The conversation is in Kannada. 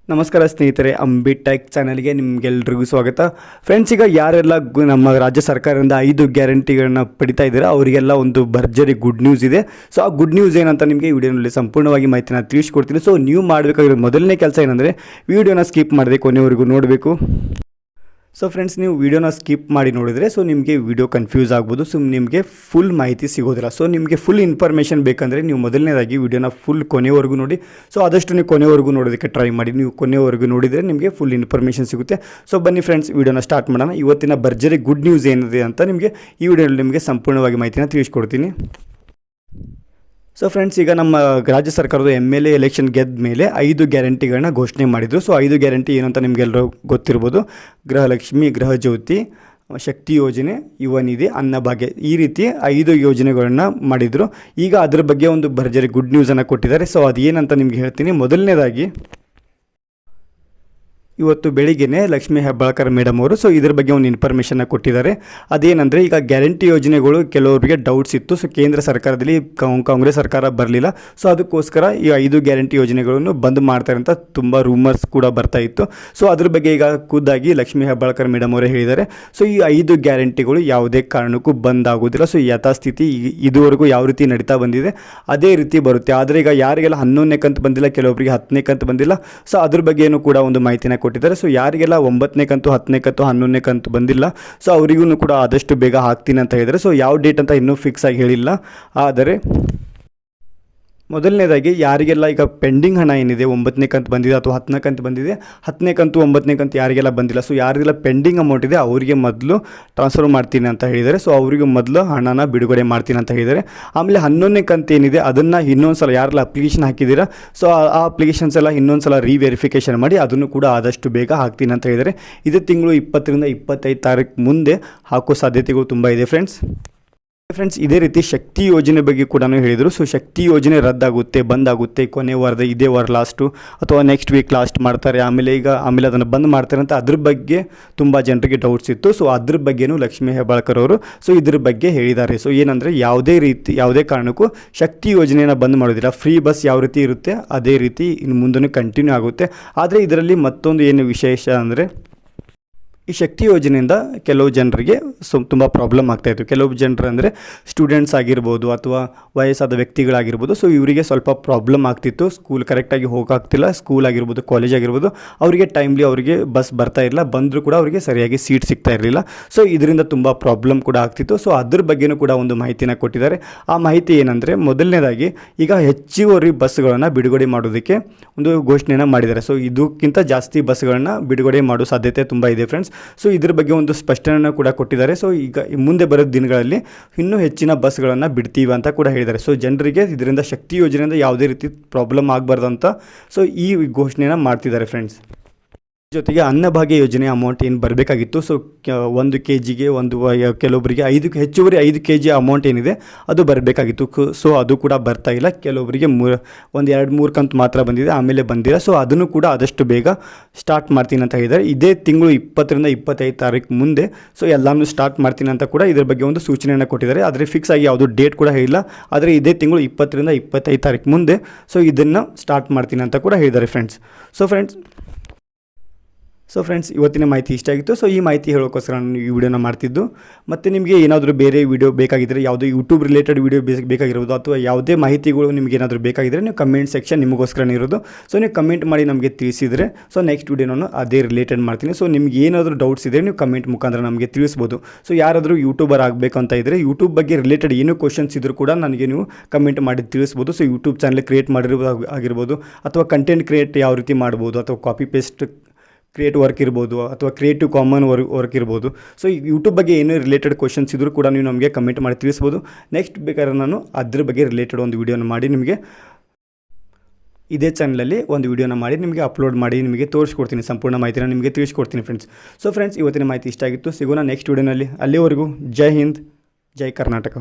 ನಮಸ್ಕಾರ ಸ್ನೇಹಿತರೆ, ಅಂಬಿಟೆಕ್ ಚಾನಲ್ಗೆ ನಿಮಗೆಲ್ಲರಿಗೂ ಸ್ವಾಗತ. ಫ್ರೆಂಡ್ಸ್, ಈಗ ಯಾರೆಲ್ಲ ನಮ್ಮ ರಾಜ್ಯ ಸರ್ಕಾರದಿಂದ 5 ಗ್ಯಾರಂಟಿಗಳನ್ನ ಪಡಿತಾ ಇದ್ದಾರೆ ಅವರಿಗೆಲ್ಲ ಒಂದು ಭರ್ಜರಿ ಗುಡ್ ನ್ಯೂಸ್ ಇದೆ. ಸೊ ಆ ಗುಡ್ ನ್ಯೂಸ್ ಏನಂತ ನಿಮಗೆ ವಿಡಿಯೋನಲ್ಲಿ ಸಂಪೂರ್ಣವಾಗಿ ಮಾಹಿತಿನ ತಿಳಿಸ್ಕೊಡ್ತೀನಿ. ಸೊ ನೀವು ಮಾಡಬೇಕಾಗಿರೋ ಮೊದಲನೇ ಕೆಲಸ ಏನಂದರೆ ವಿಡಿಯೋನ ಸ್ಕಿಪ್ ಮಾಡದೆ ಕೊನೆವರೆಗೂ ನೋಡಬೇಕು. ಸೊ ಫ್ರೆಂಡ್ಸ್, ನೀವು ವಿಡಿಯೋನ ಸ್ಕಿಪ್ ಮಾಡಿ ನೋಡಿದರೆ ನಿಮಗೆ ವಿಡಿಯೋ ಕನ್ಫ್ಯೂಸ್ ಆಗ್ಬೋದು. ನಿಮಗೆ ಫುಲ್ ಮಾಹಿತಿ ಸಿಗೋದಿಲ್ಲ. ಸೊ ನಿಮಗೆ ಫುಲ್ ಇನ್ಫಾರ್ಮೇಷನ್ ಬೇಕಂದರೆ ನೀವು ಮೊದಲನೇದಾಗಿ ವಿಡಿಯೋನ ಫುಲ್ ಕೊನೆವರೆಗೂ ನೋಡಿ. ಸೊ ಆದಷ್ಟು ನೀವು ಕೊನೆವರೆಗೂ ನೋಡೋದಕ್ಕೆ ಟ್ರೈ ಮಾಡಿ. ನೀವು ಕೊನೆವರೆಗೂ ನೋಡಿದರೆ ನಿಮಗೆ ಫುಲ್ ಇನ್ಫಾರ್ಮೇಷನ್ ಸಿಗುತ್ತೆ. ಸೊ ಬನ್ನಿ ಫ್ರೆಂಡ್ಸ್, ವಿಡಿಯೋನ ಸ್ಟಾರ್ಟ್ ಮಾಡೋಣ. ಇವತ್ತಿನ ಭರ್ಜರಿ ಗುಡ್ ನ್ಯೂಸ್ ಏನಿದೆ ಅಂತ ನಿಮಗೆ ಈ ವಿಡಿಯೋದಲ್ಲಿ ನಿಮಗೆ ಸಂಪೂರ್ಣವಾಗಿ ಮಾಹಿತಿನ ತಿಳಿಸ್ಕೊಡ್ತೀನಿ. ಸೊ ಫ್ರೆಂಡ್ಸ್, ಈಗ ನಮ್ಮ ರಾಜ್ಯ ಸರ್ಕಾರದ MLA ಎಲೆಕ್ಷನ್ ಗೆದ್ದ ಮೇಲೆ 5 ಗ್ಯಾರಂಟಿಗಳನ್ನ ಘೋಷಣೆ ಮಾಡಿದರು. ಸೊ 5 ಗ್ಯಾರಂಟಿ ಏನು ಅಂತ ನಿಮಗೆಲ್ಲರೂ ಗೊತ್ತಿರ್ಬೋದು. ಗೃಹಲಕ್ಷ್ಮಿ, ಗೃಹಜ್ಯೋತಿ, ಶಕ್ತಿ ಯೋಜನೆ, ಯುವ ನಿಧಿ, ಅನ್ನಭಾಗ್ಯ, ಈ ರೀತಿ 5 ಯೋಜನೆಗಳನ್ನ ಮಾಡಿದರು. ಈಗ ಅದರ ಬಗ್ಗೆ ಒಂದು ಭರ್ಜರಿ ಗುಡ್ ನ್ಯೂಸನ್ನು ಕೊಟ್ಟಿದ್ದಾರೆ. ಸೊ ಅದೇನಂತ ನಿಮ್ಗೆ ಹೇಳ್ತೀನಿ. ಮೊದಲನೇದಾಗಿ ಇವತ್ತು ಬೆಳಿಗ್ಗೆ ಲಕ್ಷ್ಮೀ ಹೆಬ್ಬಾಳ್ಕರ್ ಮೇಡಮ್ ಅವರು ಇದ್ರ ಬಗ್ಗೆ ಒಂದು ಇನ್ಫಾರ್ಮೇಷನ್ನ ಕೊಟ್ಟಿದ್ದಾರೆ. ಅದೇನೆಂದರೆ, ಈಗ ಗ್ಯಾರಂಟಿ ಯೋಜನೆಗಳು ಕೆಲವರಿಗೆ ಡೌಟ್ಸ್ ಇತ್ತು. ಸೊ ಕೇಂದ್ರ ಸರ್ಕಾರದಲ್ಲಿ ಕಾಂಗ್ರೆಸ್ ಸರ್ಕಾರ ಬರಲಿಲ್ಲ. ಸೊ ಅದಕ್ಕೋಸ್ಕರ ಈ 5 ಗ್ಯಾರಂಟಿ ಯೋಜನೆಗಳನ್ನು ಬಂದ್ ಮಾಡ್ತಾರೆ ಅಂತ ತುಂಬ ರೂಮರ್ಸ್ ಕೂಡ ಬರ್ತಾ ಇತ್ತು. ಸೊ ಅದ್ರ ಬಗ್ಗೆ ಈಗ ಖುದ್ದಾಗಿ ಲಕ್ಷ್ಮೀ ಹೆಬ್ಬಾಳ್ಕರ್ ಮೇಡಮ್ ಅವರೇ ಹೇಳಿದ್ದಾರೆ. ಸೊ ಈ 5 ಗ್ಯಾರಂಟಿಗಳು ಯಾವುದೇ ಕಾರಣಕ್ಕೂ ಬಂದ್ ಆಗೋದಿಲ್ಲ. ಸೊ ಯಥಾಸ್ಥಿತಿ ಇದುವರೆಗೂ ಯಾವ ರೀತಿ ನಡೀತಾ ಬಂದಿದೆ ಅದೇ ರೀತಿ ಬರುತ್ತೆ. ಆದರೆ ಈಗ ಯಾರಿಗೆಲ್ಲ 11ನೇ ಕಂತು ಬಂದಿಲ್ಲ, ಕೆಲವೊಬ್ಬರಿಗೆ 10ನೇ ಕಂತು ಬಂದಿಲ್ಲ. ಸೊ ಅದ್ರ ಬಗ್ಗೆಯೂ ಕೂಡ ಒಂದು ಮಾಹಿತಿನ ಕೊಟ್ಟಿದ್ದಾರೆ. ಸೊ ಯಾರಿಗೆಲ್ಲ 9ನೇ ಕಂತು, 10ನೇ ಕಂತು, 11ನೇ ಕಂತು ಬಂದಿಲ್ಲ, ಸೊ ಅವರಿಗೂ ಕೂಡ ಆದಷ್ಟು ಬೇಗ ಹಾಕ್ತೀನಿ ಅಂತ ಹೇಳಿದರೆ. ಸೊ ಯಾವ ಡೇಟ್ ಅಂತ ಇನ್ನೂ ಫಿಕ್ಸ್ ಆಗಿ ಹೇಳಿಲ್ಲ. ಆದರೆ ಮೊದಲನೇದಾಗಿ ಯಾರಿಗೆಲ್ಲ ಈಗ ಪೆಂಡಿಂಗ್ ಹಣ ಏನಿದೆ, 9ನೇ ಕಂತು ಬಂದಿದೆ ಅಥವಾ 10ನೇ ಕಂತು ಬಂದಿದೆ, 10ನೇ ಕಂತು 9ನೇ ಕಂತು ಯಾರಿಗೆಲ್ಲ ಬಂದಿಲ್ಲ, ಸೊ ಯಾರಿಗೆಲ್ಲ ಪೆಂಡಿಂಗ್ ಅಮೌಂಟ್ ಇದೆ ಅವರಿಗೆ ಮೊದಲು ಟ್ರಾನ್ಸ್ಫರ್ ಮಾಡ್ತೀನಿ ಅಂತ ಹೇಳಿದ್ದಾರೆ. ಸೊ ಅವರಿಗೆ ಮೊದಲು ಹಣನ ಬಿಡುಗಡೆ ಮಾಡ್ತೀನಿ ಅಂತ ಹೇಳಿದ್ದಾರೆ. ಆಮೇಲೆ 11ನೇ ಕಂತು ಏನಿದೆ ಅದನ್ನು ಇನ್ನೊಂದು ಸಲ ಯಾರೆಲ್ಲ ಅಪ್ಲಿಕೇಶನ್ ಹಾಕಿದ್ದೀರಾ, ಸೊ ಆ ಅಪ್ಲಿಕೇಶನ್ಸ್ ಎಲ್ಲ ಇನ್ನೊಂದು ಸಲ ರೀವೆರಿಫಿಕೇಷನ್ ಮಾಡಿ ಅದನ್ನು ಕೂಡ ಆದಷ್ಟು ಬೇಗ ಹಾಕ್ತೀನಿ ಅಂತ ಹೇಳಿದ್ದಾರೆ. ಇದೇ ತಿಂಗಳು 20ರಿಂದ 25 ತಾರೀಕು ಮುಂದೆ ಹಾಕೋ ಸಾಧ್ಯತೆಗಳು ತುಂಬ ಇದೆ ಫ್ರೆಂಡ್ಸ್. ಇದೇ ರೀತಿ ಶಕ್ತಿ ಯೋಜನೆ ಬಗ್ಗೆ ಕೂಡ ಹೇಳಿದರು. ಸೊ ಶಕ್ತಿ ಯೋಜನೆ ರದ್ದಾಗುತ್ತೆ, ಬಂದಾಗುತ್ತೆ ಕೊನೆ ವಾರದ, ಇದೇ ವಾರ ಲಾಸ್ಟು ಅಥವಾ ನೆಕ್ಸ್ಟ್ ವೀಕ್ ಲಾಸ್ಟ್ ಮಾಡ್ತಾರೆ, ಆಮೇಲೆ ಅದನ್ನು ಬಂದ್ ಮಾಡ್ತಾರೆ ಅಂತ ಅದ್ರ ಬಗ್ಗೆ ತುಂಬ ಜನರಿಗೆ ಡೌಟ್ಸ್ ಇತ್ತು. ಸೊ ಅದ್ರ ಬಗ್ಗೆನೂ ಲಕ್ಷ್ಮೀ ಹೆಬ್ಬಾಳ್ಕರ್ ಅವರು ಇದ್ರ ಬಗ್ಗೆ ಹೇಳಿದ್ದಾರೆ. ಸೊ ಏನಂದರೆ ಯಾವುದೇ ಕಾರಣಕ್ಕೂ ಶಕ್ತಿ ಯೋಜನೆಯನ್ನು ಬಂದ್ ಮಾಡೋದಿಲ್ಲ. ಫ್ರೀ ಬಸ್ ಯಾವ ರೀತಿ ಇರುತ್ತೆ ಅದೇ ರೀತಿ ಇನ್ನು ಮುಂದೆ ಕಂಟಿನ್ಯೂ ಆಗುತ್ತೆ. ಆದರೆ ಇದರಲ್ಲಿ ಮತ್ತೊಂದು ಏನು ವಿಶೇಷ ಅಂದರೆ, ಈ ಶಕ್ತಿ ಯೋಜನೆಯಿಂದ ಕೆಲವು ಜನರಿಗೆ ತುಂಬ ಪ್ರಾಬ್ಲಮ್ ಆಗ್ತಾಯಿತ್ತು. ಕೆಲವು ಜನರು ಅಂದರೆ ಸ್ಟೂಡೆಂಟ್ಸ್ ಆಗಿರ್ಬೋದು ಅಥವಾ ವಯಸ್ಸಾದ ವ್ಯಕ್ತಿಗಳಾಗಿರ್ಬೋದು. ಸೊ ಇವರಿಗೆ ಸ್ವಲ್ಪ ಪ್ರಾಬ್ಲಮ್ ಆಗ್ತಿತ್ತು. ಸ್ಕೂಲ್ ಕರೆಕ್ಟಾಗಿ ಹೋಗೋಕ್ತಿಲ್ಲ, ಸ್ಕೂಲ್ ಆಗಿರ್ಬೋದು, ಕಾಲೇಜ್ ಆಗಿರ್ಬೋದು, ಅವರಿಗೆ ಟೈಮ್ಲಿ ಅವರಿಗೆ ಬಸ್ ಬರ್ತಾ ಇರಲಿಲ್ಲ, ಬಂದರೂ ಕೂಡ ಅವರಿಗೆ ಸರಿಯಾಗಿ ಸೀಟ್ ಸಿಗ್ತಾ ಇರಲಿಲ್ಲ. ಸೊ ಇದರಿಂದ ತುಂಬ ಪ್ರಾಬ್ಲಮ್ ಕೂಡ ಆಗ್ತಿತ್ತು. ಸೊ ಅದ್ರ ಬಗ್ಗೆನೂ ಕೂಡ ಒಂದು ಮಾಹಿತಿನ ಕೊಟ್ಟಿದ್ದಾರೆ. ಆ ಮಾಹಿತಿ ಏನಂದರೆ, ಮೊದಲನೇದಾಗಿ ಈಗ ಹೆಚ್ಚುವರಿ ಬಸ್ಗಳನ್ನು ಬಿಡುಗಡೆ ಮಾಡೋದಕ್ಕೆ ಒಂದು ಘೋಷಣೆಯನ್ನು ಮಾಡಿದ್ದಾರೆ. ಸೊ ಇದಕ್ಕಿಂತ ಜಾಸ್ತಿ ಬಸ್ಗಳನ್ನು ಬಿಡುಗಡೆ ಮಾಡೋ ಸಾಧ್ಯತೆ ತುಂಬ ಇದೆ ಫ್ರೆಂಡ್ಸ್. ಸೊ ಇದ್ರ ಬಗ್ಗೆ ಒಂದು ಸ್ಪಷ್ಟನೆಯನ್ನು ಕೂಡ ಕೊಟ್ಟಿದ್ದಾರೆ. ಸೊ ಈಗ ಮುಂದೆ ಬರೋ ದಿನಗಳಲ್ಲಿ ಇನ್ನೂ ಹೆಚ್ಚಿನ ಬಸ್ಗಳನ್ನು ಬಿಡ್ತೀವಿ ಅಂತ ಕೂಡ ಹೇಳಿದ್ದಾರೆ. ಸೊ ಜನರಿಗೆ ಇದರಿಂದ ಶಕ್ತಿ ಯೋಜನೆಯಿಂದ ಯಾವುದೇ ರೀತಿ ಪ್ರಾಬ್ಲಮ್ ಆಗಬಾರ್ದು ಅಂತ ಸೊ ಈ ಘೋಷಣೆಯನ್ನು ಮಾಡ್ತಿದ್ದಾರೆ ಫ್ರೆಂಡ್ಸ್. ಜೊತೆಗೆ ಅನ್ನಭಾಗ್ಯ ಯೋಜನೆ ಅಮೌಂಟ್ ಏನು ಬರಬೇಕಾಗಿತ್ತು, ಸೊ 1 kgಗೆ ಕೆಲವೊಬ್ಬರಿಗೆ ಹೆಚ್ಚುವರಿ 5 kg ಅಮೌಂಟ್ ಏನಿದೆ ಅದು ಬರಬೇಕಾಗಿತ್ತು. ಸೊ ಅದು ಕೂಡ ಬರ್ತಾ ಇಲ್ಲ. ಕೆಲವೊಬ್ಬರಿಗೆ 2-3 ಕಂತು ಮಾತ್ರ ಬಂದಿದೆ, ಆಮೇಲೆ ಬಂದಿಲ್ಲ. ಸೊ ಅದನ್ನು ಕೂಡ ಆದಷ್ಟು ಬೇಗ ಸ್ಟಾರ್ಟ್ ಮಾಡ್ತೀನಿ ಅಂತ ಹೇಳಿದ್ದಾರೆ. ಇದೇ ತಿಂಗಳು 20ರಿಂದ 25 ತಾರೀಕು ಮುಂದೆ ಸೊ ಎಲ್ಲನೂ ಸ್ಟಾರ್ಟ್ ಮಾಡ್ತೀನಿ ಅಂತ ಕೂಡ ಇದ್ರ ಬಗ್ಗೆ ಒಂದು ಸೂಚನೆಯನ್ನು ಕೊಟ್ಟಿದ್ದಾರೆ. ಆದರೆ ಫಿಕ್ಸ್ ಆಗಿ ಯಾವುದೂ ಡೇಟ್ ಕೂಡ ಹೇಳಿಲ್ಲ. ಆದರೆ ಇದೇ ತಿಂಗಳು 20ರಿಂದ 25 ತಾರೀಕು ಮುಂದೆ ಸೊ ಇದನ್ನು ಸ್ಟಾರ್ಟ್ ಮಾಡ್ತೀನಿ ಅಂತ ಕೂಡ ಹೇಳಿದ್ದಾರೆ ಫ್ರೆಂಡ್ಸ್. ಸೊ ಫ್ರೆಂಡ್ಸ್, ಇವತ್ತಿನ ಮಾಹಿತಿ ಇಷ್ಟ ಆಗಿತ್ತು. ಸೊ ಈ ಮಾಹಿತಿ ಹೇಳೋಕ್ಕೋಸ್ಕರ ನಾನು ಈ ವಿಡಿಯೋನ ಮಾಡ್ತಿದ್ದು. ಮತ್ತು ನಿಮಗೆ ಏನಾದರೂ ಬೇರೆ ವಿಡಿಯೋ ಬೇಕಾಗಿದ್ದರೆ, ಯಾವುದೇ ಯೂಟ್ಯೂಬ್ ರಿಲೇಟೆಡ್ ವಿಡಿಯೋ ಬೇಕಾಗಿರ್ಬೋದು ಅಥವಾ ಯಾವುದೇ ಮಾಹಿತಿಗಳು ನಿಮಗೆ ಏನಾದರೂ ಬೇಕಾಗಿದ್ದರೆ ನೀವು ಕಮೆಂಟ್ ಸೆಕ್ಷನ್ ನಿಮಗೋಸ್ಕರ ಇರೋದು. ಸೊ ನೀವು ಕಮೆಂಟ್ ಮಾಡಿ ನಮಗೆ ತಿಳಿಸಿದರೆ ಸೊ ನೆಕ್ಸ್ಟ್ ವಿಡಿಯೋ ನಾನು ಅದೇ ರಿಲೇಟೆಡ್ ಮಾಡ್ತೀನಿ. ಸೊ ನಿಮ್ಗೆ ಏನಾದರೂ ಡೌಟ್ಸ್ ಇದ್ದರೆ ನೀವು ಕಮೆಂಟ್ ಮುಖಾಂತರ ನಮಗೆ ತಿಳಿಸ್ಬೋದು. ಸೊ ಯಾರಾದರೂ ಯೂಟ್ಯೂಬರ್ ಆಗಬೇಕು ಅಂತ ಇದ್ದರೆ, ಯೂಟ್ಯೂಬ್ ಬಗ್ಗೆ ರಿಲೇಟೆಡ್ ಏನೂ ಕ್ವಶನ್ಸ್ ಇದ್ದರೂ ಕೂಡ ನನಗೆ ನೀವು ಕಮೆಂಟ್ ಮಾಡಿ ತಿಳಿಸ್ಬೋದು. ಸೊ ಯೂಟ್ಯೂಬ್ ಚಾನಲ್ ಕ್ರಿಯೇಟ್ ಮಾಡಿರ್ಬೋದು ಆಗಿರ್ಬೋದು, ಅಥವಾ ಕಂಟೆಂಟ್ ಕ್ರಿಯೇಟ್ ಯಾವ ರೀತಿ ಮಾಡ್ಬೋದು, ಅಥವಾ ಕಾಪಿ ಪೇಸ್ಟ್ ಕ್ರಿಯೇಟ್ ವರ್ಕ್ ಇರ್ಬೋದು, ಅಥವಾ ಕ್ರಿಯೇಟಿವ್ ಕಾಮನ್ ವರ್ಕ್ ಇರ್ಬೋದು. ಸೊ ಈ ಯೂಟ್ಯೂಬ್ ಬಗ್ಗೆ ಏನೋ ರಿಲೇಟೆಡ್ ಕ್ವಶನ್ಸ್ ಇದ್ದರೂ ಕೂಡ ನೀವು ನಮಗೆ ಕಮೆಂಟ್ ಮಾಡಿ ತಿಳಿಸ್ಬೋದು. ನೆಕ್ಸ್ಟ್ ಬೇಕಾದ್ರೆ ನಾನು ಅದ್ರ ಬಗ್ಗೆ ರಿಲೇಟೆಡ್ ಒಂದು ವಿಡಿಯೋನ ಮಾಡಿ ನಿಮಗೆ ಇದೇ ಚಾನಲಲ್ಲಿ ಒಂದು ವಿಡಿಯೋನ ಮಾಡಿ ನಿಮಗೆ ಅಪ್ಲೋಡ್ ಮಾಡಿ ನಿಮಗೆ ತೋರಿಸ್ಕೊಡ್ತೀನಿ. ಸಂಪೂರ್ಣ ಮಾಹಿತಿನ ನಿಮಗೆ ತಿಳಿಸ್ಕೊಡ್ತೀನಿ ಫ್ರೆಂಡ್ಸ್. ಸೊ ಫ್ರೆಂಡ್ಸ್, ಇವತ್ತಿನ ಮಾಹಿತಿ ಇಷ್ಟ ಆಗಿತ್ತು. ಸಿಗೋಣ ನೆಕ್ಸ್ಟ್ ವಿಡಿಯೋನಲ್ಲಿ. ಅಲ್ಲಿವರೆಗೂ ಜೈ ಹಿಂದ್, ಜೈ ಕರ್ನಾಟಕ.